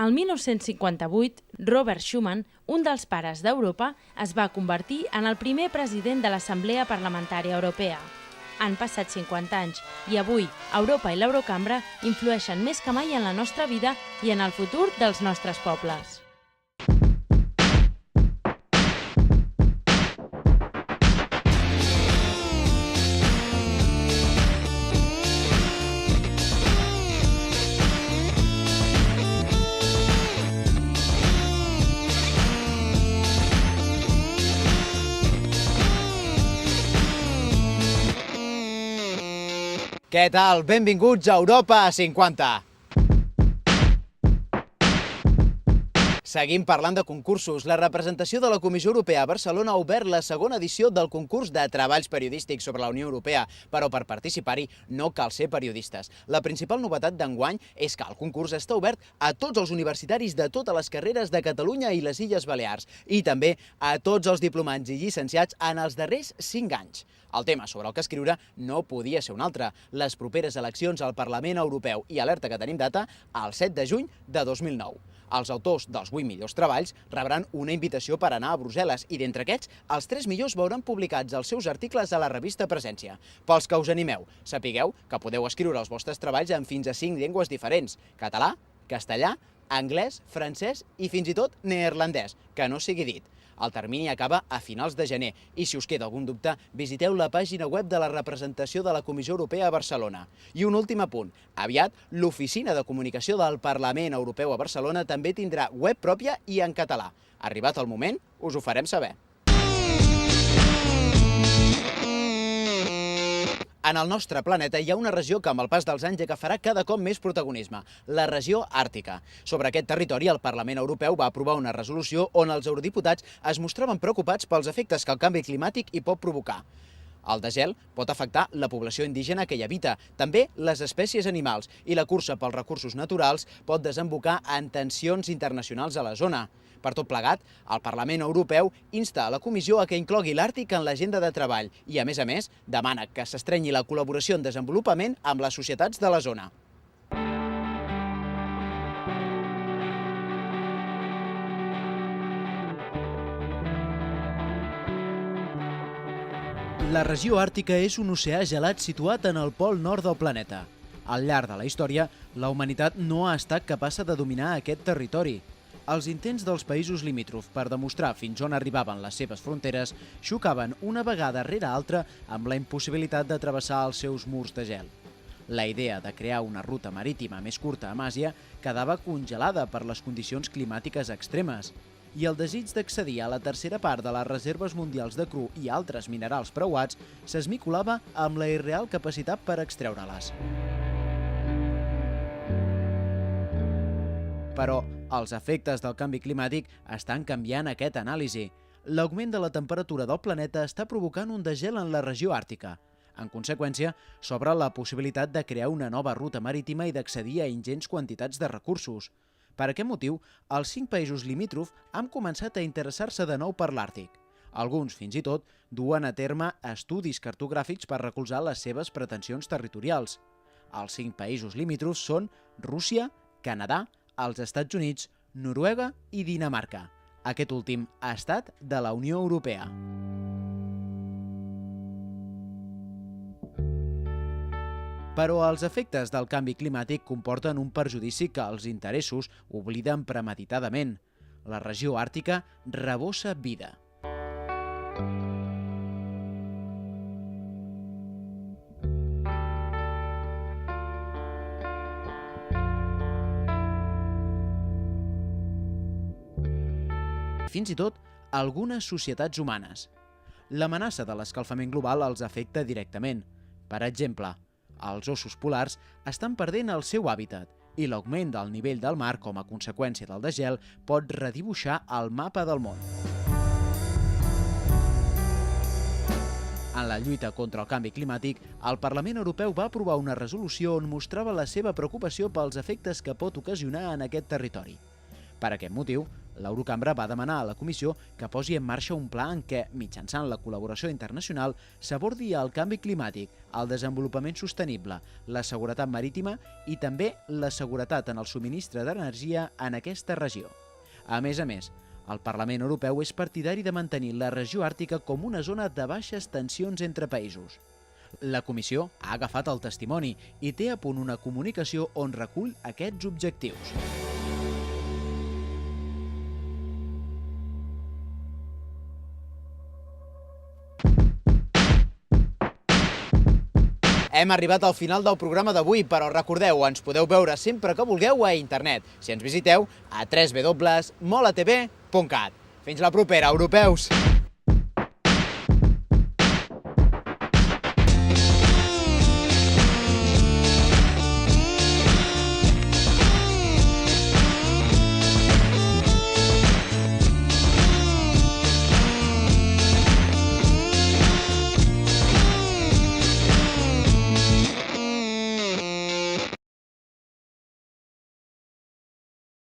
El 1958, Robert Schuman, un dels pares d'Europa, es va convertir en el primer president de l'Assemblea Parlamentària Europea. Han passat 50 anys i avui Europa i l'Eurocambra influeixen més que mai en la nostra vida i en el futur dels nostres pobles. Què tal? Benvinguts a Europa 50! Seguim parlant de concursos. La representació de la Comissió Europea a Barcelona ha obert la segona edició del concurs de treballs periodístics sobre la Unió Europea, però per participar-hi no cal ser periodistes. La principal novetat d'enguany és que el concurs està obert a tots els universitaris de totes les carreres de Catalunya i les Illes Balears i també a tots els diplomats i llicenciats en els darrers 5 anys. El tema sobre el que escriure no podia ser un altre. Les properes eleccions al Parlament Europeu i alerta que tenim data el 7 de juny de 2009. Els autors dels 8 millors treballs rebran una invitació per anar a Brussel·les i d'entre aquests, els 3 millors veuran publicats els seus articles a la revista Presència. Pels que us animeu, sapigueu que podeu escriure els vostres treballs en fins a 5 llengües diferents: català, castellà, anglès, francès i fins i tot neerlandès, que no sigui dit. El termini acaba a finals de gener i si us queda algun dubte, visiteu la pàgina web de la representació de la Comissió Europea a Barcelona. I un últim apunt. Aviat, l'Oficina de Comunicació del Parlament Europeu a Barcelona també tindrà web pròpia i en català. Arribat el moment, us ho farem saber. En el nostre planeta hi ha una regió que amb el pas dels anys agafarà cada cop més protagonisme, la regió àrtica. Sobre aquest territori, el Parlament Europeu va aprovar una resolució on els eurodiputats es mostraven preocupats pels efectes que el canvi climàtic hi pot provocar. El desgel pot afectar la població indígena que hi habita, també les espècies animals, i la cursa pels recursos naturals pot desembocar en tensions internacionals a la zona. Per tot plegat, el Parlament Europeu insta a la Comissió a que inclogui l'Àrtic en l'agenda de treball i, a més, demana que s'estrenyi la col·laboració en desenvolupament amb les societats de la zona. La regió àrtica és un oceà gelat situat en el pol nord del planeta. Al llarg de la història, la humanitat no ha estat capaç de dominar aquest territori. Els intents dels països limítrofs per demostrar fins on arribaven les seves fronteres xocaven una vegada rere altra amb la impossibilitat de travessar els seus murs de gel. La idea de crear una ruta marítima més curta amb Àsia quedava congelada per les condicions climàtiques extremes i el desig d'accedir a la tercera part de les reserves mundials de cru i altres minerals preuats s'esmicolava amb la irreal capacitat per extreure-les. Però els efectes del canvi climàtic estan canviant aquest anàlisi. L'augment de la temperatura del planeta està provocant un desgel en la regió àrtica. En conseqüència, s'obre la possibilitat de crear una nova ruta marítima i d'accedir a ingents quantitats de recursos. Per aquest motiu, els 5 països limítrofs han començat a interessar-se de nou per l'Àrtic. Alguns, fins i tot, duen a terme estudis cartogràfics per recolzar les seves pretensions territorials. Els 5 països limítrofs són Rússia, Canadà, els Estats Units, Noruega i Dinamarca. Aquest últim estat de la Unió Europea. Però els efectes del canvi climàtic comporten un perjudici que els interessos obliden premeditadament. La regió àrtica rebossa vida. Fins i tot algunes societats humanes. L'amenaça de l'escalfament global els afecta directament. Per exemple, els ossos polars estan perdent el seu hàbitat i l'augment del nivell del mar com a conseqüència del desgel pot redibuixar el mapa del món. En la lluita contra el canvi climàtic, el Parlament Europeu va aprovar una resolució on mostrava la seva preocupació pels efectes que pot ocasionar en aquest territori. Per aquest motiu, l'Eurocambra va demanar a la Comissió que posi en marxa un pla en què, mitjançant la col·laboració internacional, s'abordi el canvi climàtic, el desenvolupament sostenible, la seguretat marítima i també la seguretat en el subministre d'energia en aquesta regió. A més, el Parlament Europeu és partidari de mantenir la regió àrtica com una zona de baixes tensions entre països. La Comissió ha agafat el testimoni i té a punt una comunicació on recull aquests objectius. Hem arribat al final del programa d'avui, però recordeu, ens podeu veure sempre que vulgueu a internet, si ens visiteu a www.molatv.cat. Fins la propera, europeus!